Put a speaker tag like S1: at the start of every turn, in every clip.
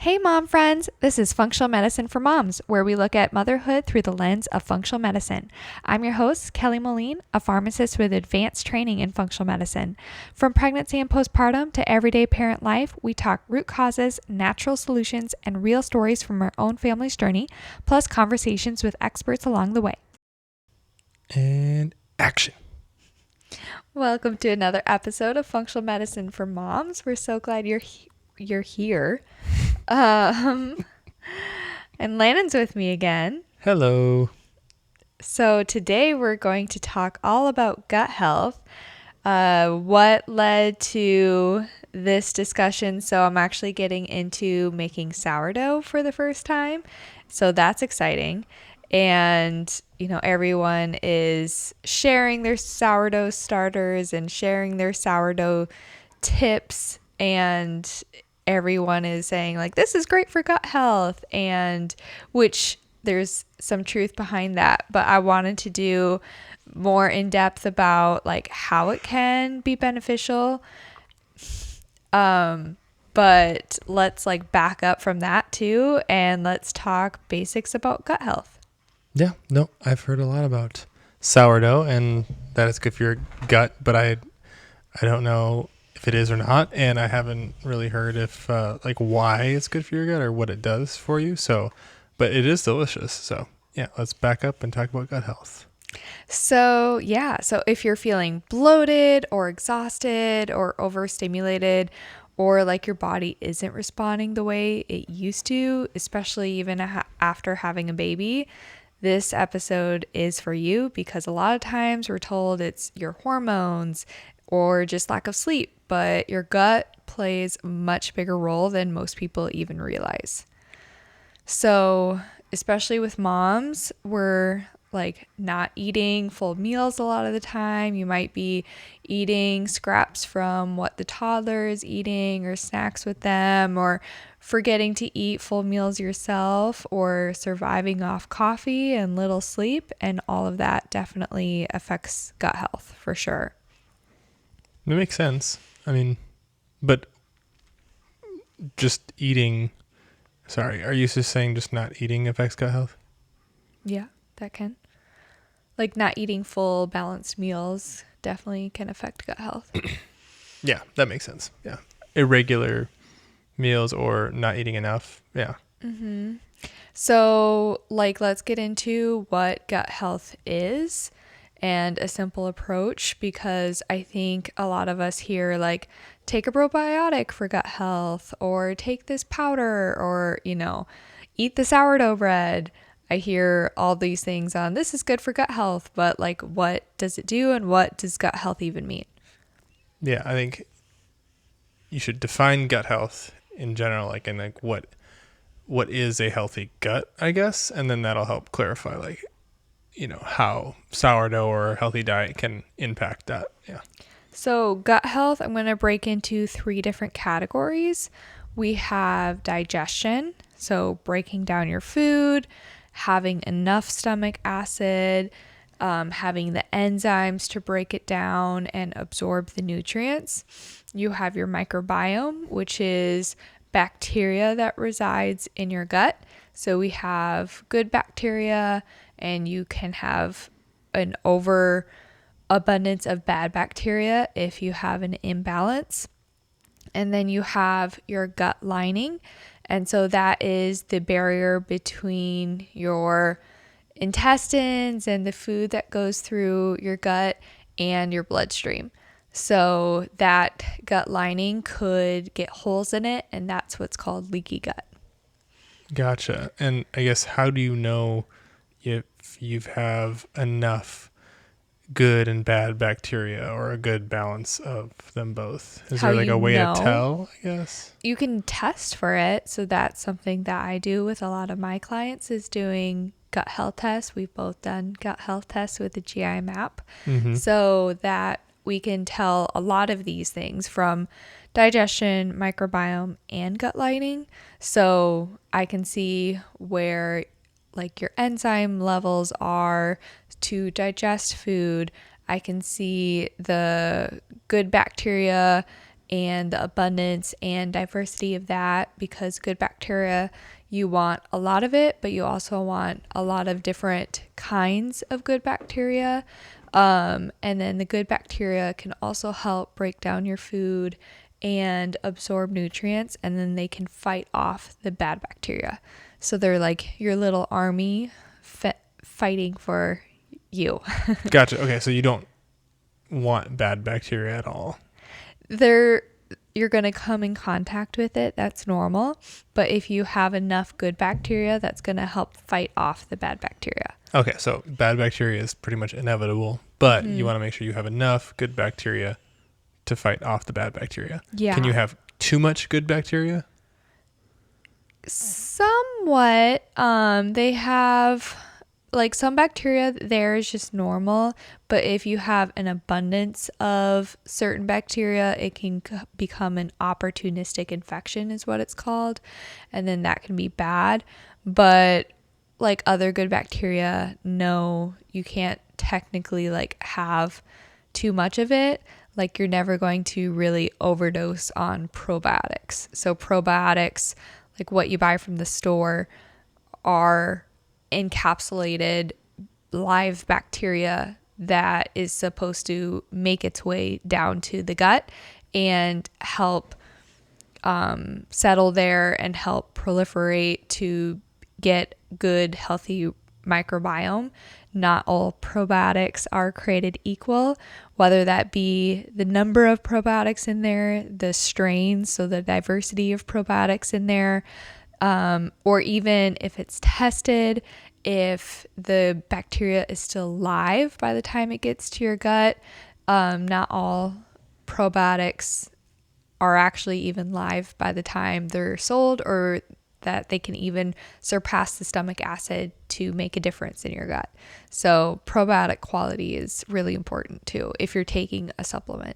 S1: Hey, mom friends! This is Functional Medicine for Moms, where we look at motherhood through the lens of functional medicine. I'm your host, Kelly Moline, a pharmacist with advanced training in functional medicine. From pregnancy and postpartum to everyday parent life, we talk root causes, natural solutions, and real stories from our own family's journey, plus conversations with experts along the way.
S2: And action.
S1: Welcome to another episode of Functional Medicine for Moms. We're so glad you're here. And Landon's with me again.
S2: Hello.
S1: So today we're going to talk all about gut health. What led to this discussion? So I'm actually getting into making sourdough for the first time. So that's exciting. And, everyone is sharing their sourdough starters and sharing their sourdough tips, and everyone is saying like, this is great for gut health, and which there's some truth behind that. But I wanted to do more in depth about like how it can be beneficial. But let's like back up from that too, and let's talk basics about gut health.
S2: Yeah, no, I've heard a lot about sourdough and that it's good for your gut, but I don't know if it is or not, and I haven't really heard if like why it's good for your gut or what it does for you. So, but it is delicious. So, yeah, let's back up and talk about gut health.
S1: So if you're feeling bloated or exhausted or overstimulated, or like your body isn't responding the way it used to, especially even after having a baby, this episode is for you, because a lot of times we're told it's your hormones or just lack of sleep, but your gut plays a much bigger role than most people even realize. So, especially with moms, we're like not eating full meals a lot of the time. You might be eating scraps from what the toddler is eating or snacks with them, or forgetting to eat full meals yourself, or surviving off coffee and little sleep. And all of that definitely affects gut health for sure.
S2: It makes sense. I mean, but just eating, sorry, are you just saying just not eating affects gut health?
S1: Yeah, that can. Like not eating full balanced meals definitely can affect gut health.
S2: Yeah, that makes sense. Yeah. Irregular meals or not eating enough. Yeah.
S1: Mm-hmm. So, let's get into what gut health is and a simple approach, because I think a lot of us hear like, take a probiotic for gut health, or take this powder, or, eat the sourdough bread. I hear all these things on this is good for gut health, but like, what does it do, and what does gut health even mean?
S2: Yeah, I think you should define gut health in general, like in like what is a healthy gut, I guess, and then that'll help clarify like, how sourdough or a healthy diet can impact that. Yeah.
S1: So gut health, I'm going to break into 3 different categories. We have digestion, so breaking down your food, having enough stomach acid, having the enzymes to break it down and absorb the nutrients. You have your microbiome, which is bacteria that resides in your gut. So we have good bacteria, and you can have an overabundance of bad bacteria if you have an imbalance. And then you have your gut lining. And so that is the barrier between your intestines and the food that goes through your gut and your bloodstream. So that gut lining could get holes in it, and that's what's called leaky gut.
S2: Gotcha. And I guess, how do you know if you have enough good and bad bacteria, or a good balance of them both? Is there like a way to tell, I guess?
S1: You can test for it. So that's something that I do with a lot of my clients, is doing gut health tests. We've both done gut health tests with the GI map, so that we can tell a lot of these things from digestion, microbiome, and gut lining. So I can see where like your enzyme levels are to digest food. I can see the good bacteria and the abundance and diversity of that, because good bacteria, you want a lot of it, but you also want a lot of different kinds of good bacteria. And then the good bacteria can also help break down your food and absorb nutrients, and then they can fight off the bad bacteria. So they're like your little army fighting for you.
S2: Gotcha. Okay, so you don't want bad bacteria at all.
S1: You're going to come in contact with it. That's normal. But if you have enough good bacteria, that's going to help fight off the bad bacteria.
S2: Okay, so bad bacteria is pretty much inevitable, but you want to make sure you have enough good bacteria to fight off the bad bacteria.
S1: Yeah.
S2: Can you have too much good bacteria?
S1: Somewhat. They have, like, some bacteria there is just normal, but if you have an abundance of certain bacteria, it can become an opportunistic infection is what it's called, and then that can be bad. But like other good bacteria, no, you can't technically like have too much of it. Like, you're never going to really overdose on probiotics. So probiotics, like what you buy from the store, are encapsulated live bacteria that is supposed to make its way down to the gut and help settle there and help proliferate to get good, healthy microbiome. Not all probiotics are created equal, whether that be the number of probiotics in there, the strains, so the diversity of probiotics in there, or even if it's tested, if the bacteria is still live by the time it gets to your gut. Not all probiotics are actually even live by the time they're sold, or that they can even surpass the stomach acid to make a difference in your gut. So probiotic quality is really important too if you're taking a supplement.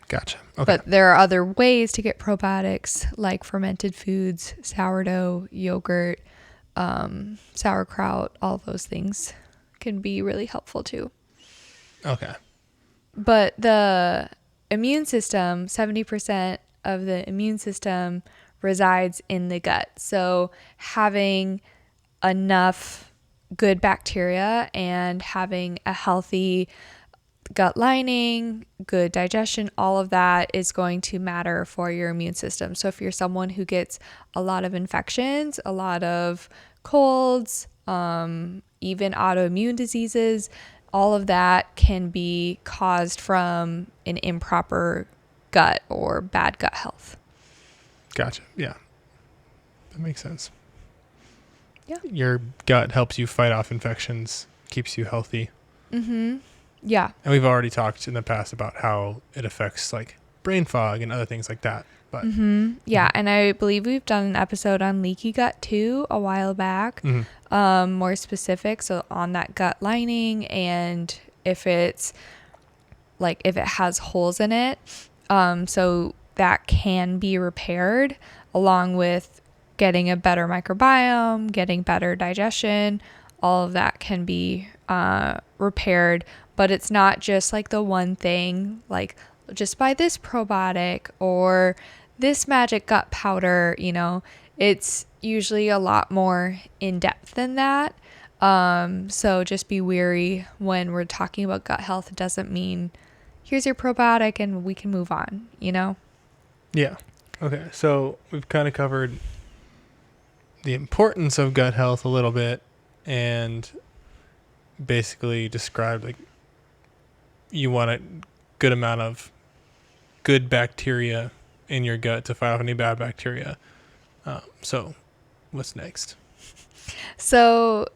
S2: Gotcha. Okay.
S1: But there are other ways to get probiotics, like fermented foods, sourdough, yogurt, sauerkraut. All those things can be really helpful too.
S2: Okay.
S1: But the immune system, 70% of the immune system resides in the gut. So having enough good bacteria and having a healthy gut lining, good digestion, all of that is going to matter for your immune system. So if you're someone who gets a lot of infections, a lot of colds, even autoimmune diseases, all of that can be caused from an improper gut or bad gut health.
S2: Gotcha. Yeah. That makes sense.
S1: Yeah.
S2: Your gut helps you fight off infections, keeps you healthy.
S1: Mm-hmm. Yeah.
S2: And we've already talked in the past about how it affects like brain fog and other things like that. But
S1: Yeah. And I believe we've done an episode on leaky gut too a while back, more specific. So on that gut lining, and if it's like, if it has holes in it, so that can be repaired along with getting a better microbiome, getting better digestion. All of that can be repaired, but it's not just like the one thing, like just buy this probiotic or this magic gut powder, it's usually a lot more in depth than that. So just be wary when we're talking about gut health. It doesn't mean here's your probiotic and we can move on,
S2: Yeah. Okay. So we've kind of covered the importance of gut health a little bit, and basically described like you want a good amount of good bacteria in your gut to fight off any bad bacteria. So what's next?
S1: So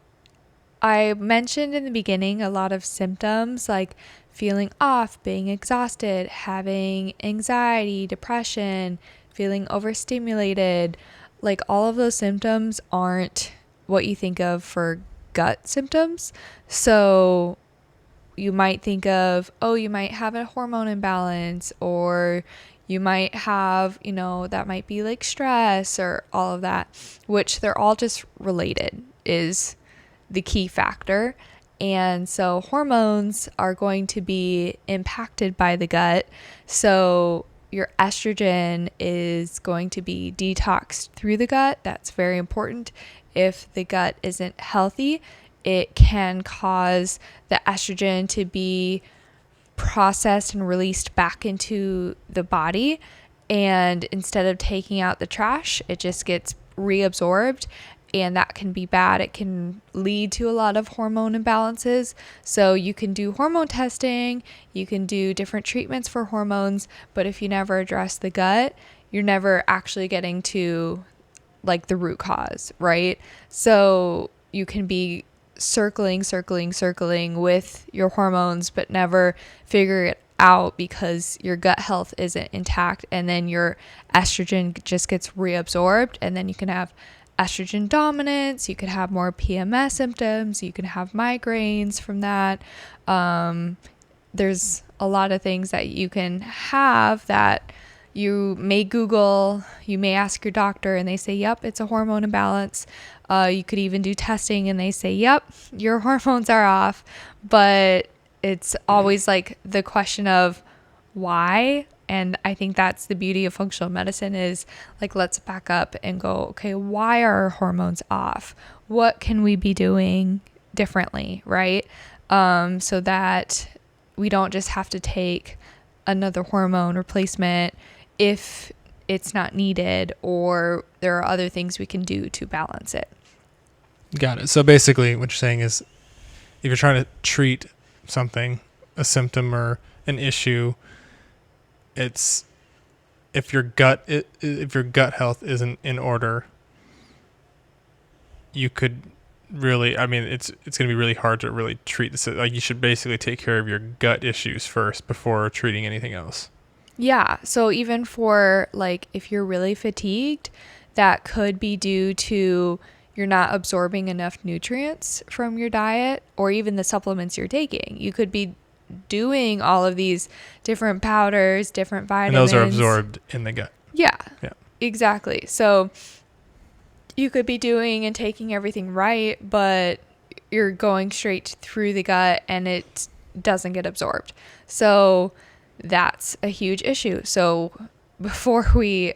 S1: I mentioned in the beginning a lot of symptoms like feeling off, being exhausted, having anxiety, depression, feeling overstimulated. Like, all of those symptoms aren't what you think of for gut symptoms. So you might think of, you might have a hormone imbalance, or you might have, that might be like stress or all of that, which they're all just related is the key factor. And so hormones are going to be impacted by the gut. So your estrogen is going to be detoxed through the gut. That's very important. If the gut isn't healthy, it can cause the estrogen to be processed and released back into the body. And instead of taking out the trash, it just gets reabsorbed. And that can be bad. It can lead to a lot of hormone imbalances. So you can do hormone testing, you can do different treatments for hormones, but if you never address the gut, you're never actually getting to like the root cause, right? So you can be circling with your hormones, but never figure it out because your gut health isn't intact. And then your estrogen just gets reabsorbed. And then you can have estrogen dominance. You could have more PMS symptoms. You can have migraines from that. There's a lot of things that you can have that you may Google, you may ask your doctor and they say, yep, it's a hormone imbalance. You could even do testing and they say, yep, your hormones are off. But it's always like the question of why. And I think that's the beauty of functional medicine is like, let's back up and go, okay, why are our hormones off? What can we be doing differently, right? So that we don't just have to take another hormone replacement if it's not needed, or there are other things we can do to balance it.
S2: Got it. So basically what you're saying is if you're trying to treat something, a symptom or an issue, it's if your gut health isn't in order, you could really, I mean, it's going to be really hard to really treat this. Like you should basically take care of your gut issues first before treating anything else.
S1: Yeah. So even for like, if you're really fatigued, that could be due to you're not absorbing enough nutrients from your diet or even the supplements you're taking. You could be doing all of these different powders, different vitamins.
S2: And those are absorbed in the gut.
S1: Yeah.
S2: Yeah.
S1: Exactly. So you could be doing and taking everything right, but you're going straight through the gut and it doesn't get absorbed. So that's a huge issue. So before we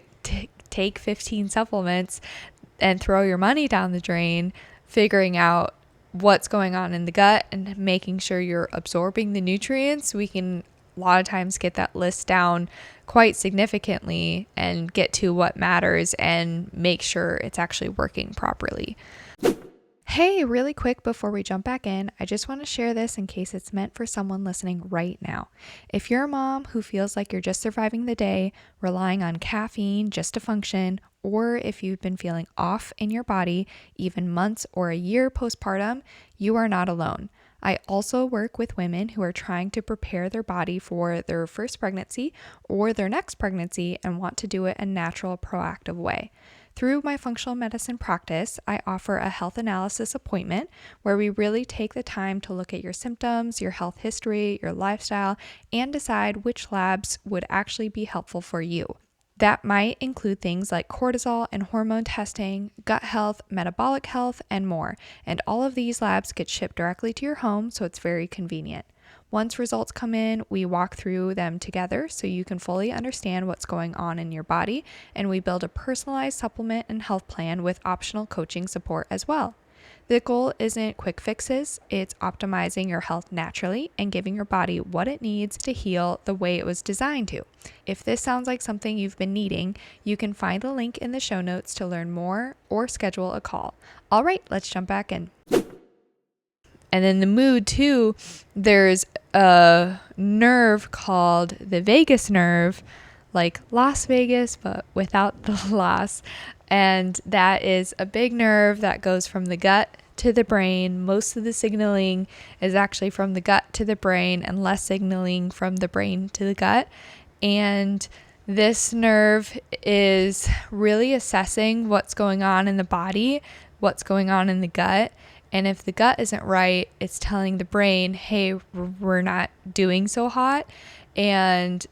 S1: take 15 supplements and throw your money down the drain, figuring out what's going on in the gut and making sure you're absorbing the nutrients, we can a lot of times get that list down quite significantly and get to what matters and make sure it's actually working properly. Hey, really quick before we jump back in, I just want to share this in case it's meant for someone listening right now. If you're a mom who feels like you're just surviving the day, relying on caffeine just to function, or if you've been feeling off in your body, even months or a year postpartum, you are not alone. I also work with women who are trying to prepare their body for their first pregnancy or their next pregnancy and want to do it a natural, proactive way. Through my functional medicine practice, I offer a health analysis appointment where we really take the time to look at your symptoms, your health history, your lifestyle, and decide which labs would actually be helpful for you. That might include things like cortisol and hormone testing, gut health, metabolic health, and more. And all of these labs get shipped directly to your home, so it's very convenient. Once results come in, we walk through them together so you can fully understand what's going on in your body, and we build a personalized supplement and health plan with optional coaching support as well. The goal isn't quick fixes, it's optimizing your health naturally and giving your body what it needs to heal the way it was designed to. If this sounds like something you've been needing, you can find the link in the show notes to learn more or schedule a call. All right, let's jump back in. And in the mood too, there's a nerve called the vagus nerve, like Las Vegas, but without the Las. And that is a big nerve that goes from the gut to the brain. Most of the signaling is actually from the gut to the brain and less signaling from the brain to the gut. And this nerve is really assessing what's going on in the body, what's going on in the gut. And if the gut isn't right, it's telling the brain, hey, we're not doing so hot. And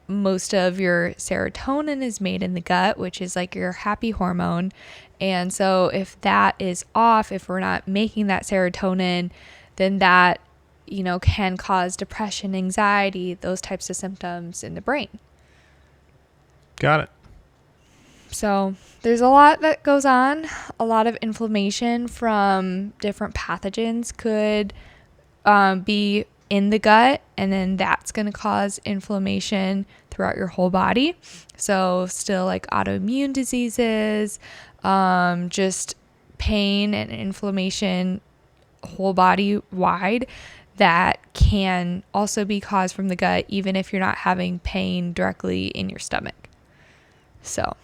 S1: most of your serotonin is made in the gut, which is like your happy hormone. And so if that is off, if we're not making that serotonin, then that, can cause depression, anxiety, those types of symptoms in the brain.
S2: Got it.
S1: So there's a lot that goes on. A lot of inflammation from different pathogens could be in the gut, and then that's going to cause inflammation throughout your whole body. So still like autoimmune diseases, just pain and inflammation whole body wide that can also be caused from the gut, even if you're not having pain directly in your stomach. So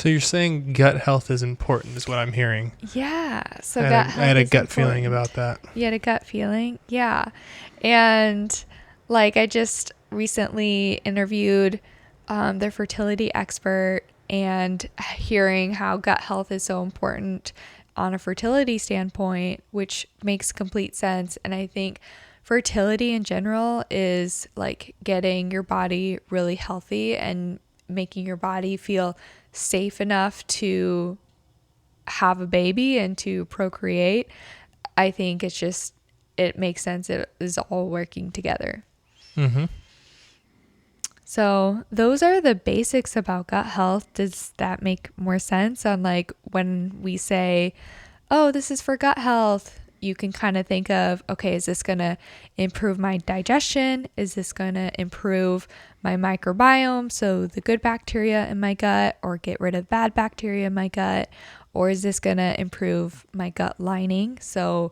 S2: you're saying gut health is important is what I'm hearing.
S1: Yeah. So
S2: I had a gut feeling about that.
S1: You had a gut feeling? Yeah. And like I just recently interviewed their fertility expert, and hearing how gut health is so important on a fertility standpoint, which makes complete sense. And I think fertility in general is like getting your body really healthy and making your body feel safe enough to have a baby and to procreate. I think it makes sense. It is all working together.
S2: Mm-hmm.
S1: So those are the basics about gut health. Does that make more sense on like when we say, oh, this is for gut health? You can kind of think of, okay, is this going to improve my digestion? Is this going to improve my microbiome? So the good bacteria in my gut, or get rid of bad bacteria in my gut? Or is this going to improve my gut lining? So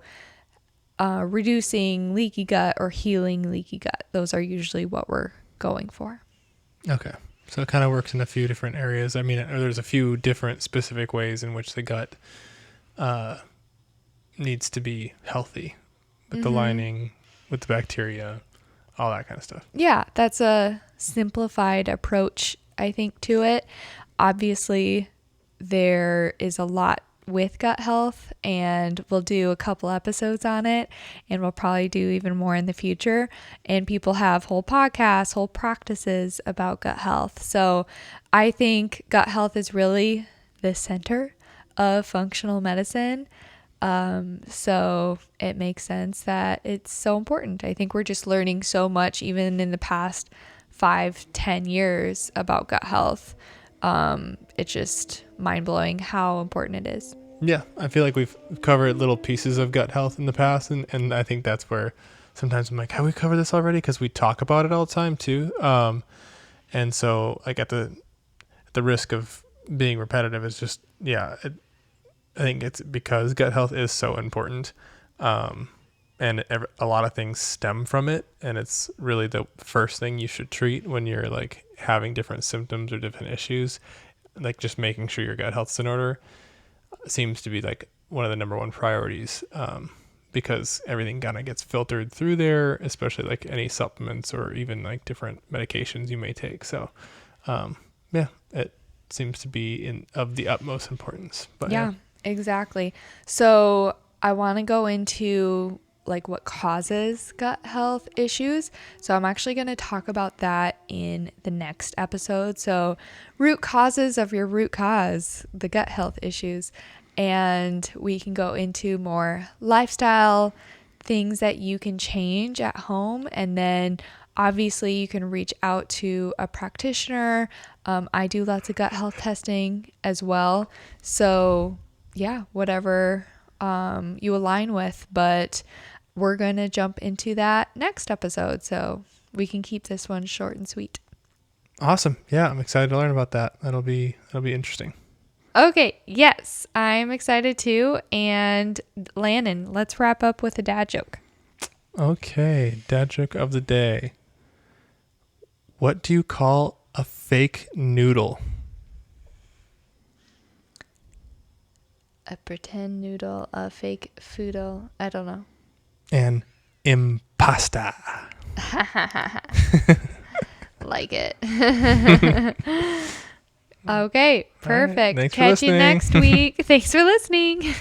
S1: reducing leaky gut or healing leaky gut. Those are usually what we're going for.
S2: Okay. So it kind of works in a few different areas. I mean, there's a few different specific ways in which the gut needs to be healthy with the lining, with the bacteria, all that kind of stuff.
S1: Yeah, that's a simplified approach, I think, to it. Obviously, there is a lot with gut health, and we'll do a couple episodes on it, and we'll probably do even more in the future. And people have whole podcasts, whole practices about gut health. So I think gut health is really the center of functional medicine. So it makes sense that it's so important. I think we're just learning so much, even in the past 5-10 years, about gut health. It's just mind-blowing how important it is.
S2: Yeah, I feel like we've covered little pieces of gut health in the past, and I think that's where sometimes I'm like, have we covered this already? Because we talk about it all the time too. And so like at the risk of being repetitive, it's just, I think it's because gut health is so important. And a lot of things stem from it, and it's really the first thing you should treat when you're like having different symptoms or different issues. Like just making sure your gut health's in order seems to be like one of the number one priorities, because everything kind of gets filtered through there, especially like any supplements or even like different medications you may take. So it seems to be of the utmost importance. But
S1: yeah, exactly. So I want to go into like what causes gut health issues. So I'm actually going to talk about that in the next episode. So root causes of your root cause, the gut health issues. And we can go into more lifestyle things that you can change at home. And then obviously you can reach out to a practitioner. I do lots of gut health testing as well. So yeah, whatever you align with, but we're going to jump into that next episode, so we can keep this one short and sweet.
S2: Awesome. Yeah, I'm excited to learn about that. That'll be interesting.
S1: Okay, yes, I'm excited too. And Landon, let's wrap up with a dad joke.
S2: Okay, dad joke of the day. What do you call a fake noodle?
S1: A pretend noodle, a fake foodle. I don't know.
S2: An impasta.
S1: Like it. Okay, perfect.
S2: Right,
S1: Catch you next week. Thanks for listening.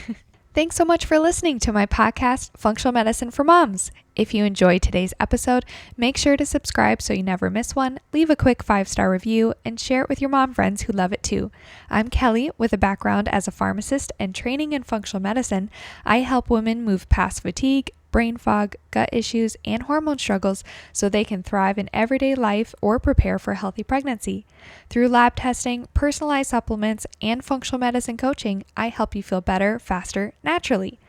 S1: Thanks so much for listening to my podcast, Functional Medicine for Moms. If you enjoyed today's episode, make sure to subscribe so you never miss one, leave a quick 5-star review, and share it with your mom friends who love it too. I'm Kelly with a background as a pharmacist and training in functional medicine. I help women move past fatigue, brain fog, gut issues, and hormone struggles so they can thrive in everyday life or prepare for a healthy pregnancy. Through lab testing, personalized supplements, and functional medicine coaching, I help you feel better, faster, naturally.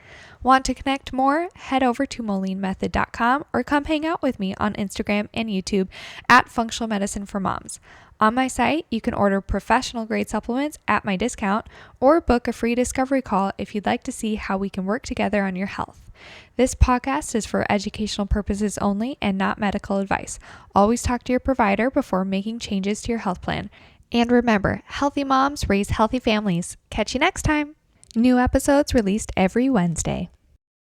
S1: Want to connect more? Head over to MolineMethod.com or come hang out with me on Instagram and YouTube at Functional Medicine for Moms. On my site, you can order professional grade supplements at my discount or book a free discovery call if you'd like to see how we can work together on your health. This podcast is for educational purposes only and not medical advice. Always talk to your provider before making changes to your health plan. And remember, healthy moms raise healthy families. Catch you next time. New episodes released every Wednesday.